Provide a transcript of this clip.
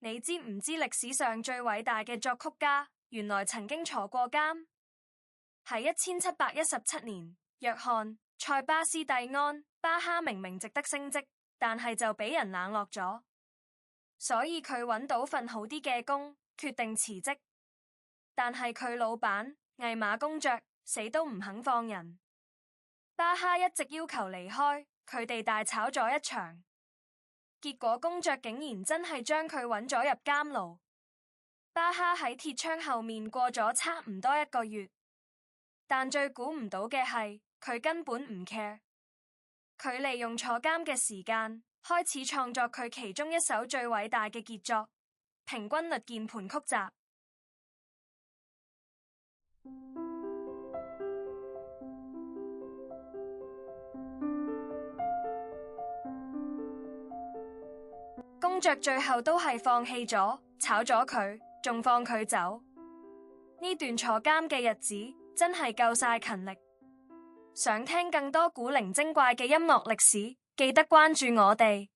你知唔知歷史上最偉大嘅作曲家原來曾經坐過監？喺1717年，約翰塞巴斯蒂安巴哈明明值得升職，但係就俾人冷落咗，所以佢揾到份好啲嘅工，決定辭職。但係佢老闆魏馬公爵死都唔肯放人，巴哈一直要求離開，佢哋大吵咗一場。結果公爵竟然真係將佢揾咗入監牢。巴哈喺鐵窗後面過咗差唔多1個月，但最估唔到嘅係佢根本唔 care， 佢利用坐監嘅時間開始創作佢其中一首最偉大嘅傑作《平均律鍵盤曲集》。公爵最後都係放棄咗，炒咗佢，仲放佢走。呢段坐監嘅日子真係夠晒勤力。想聽更多古靈精怪嘅音樂歷史，記得關注我哋。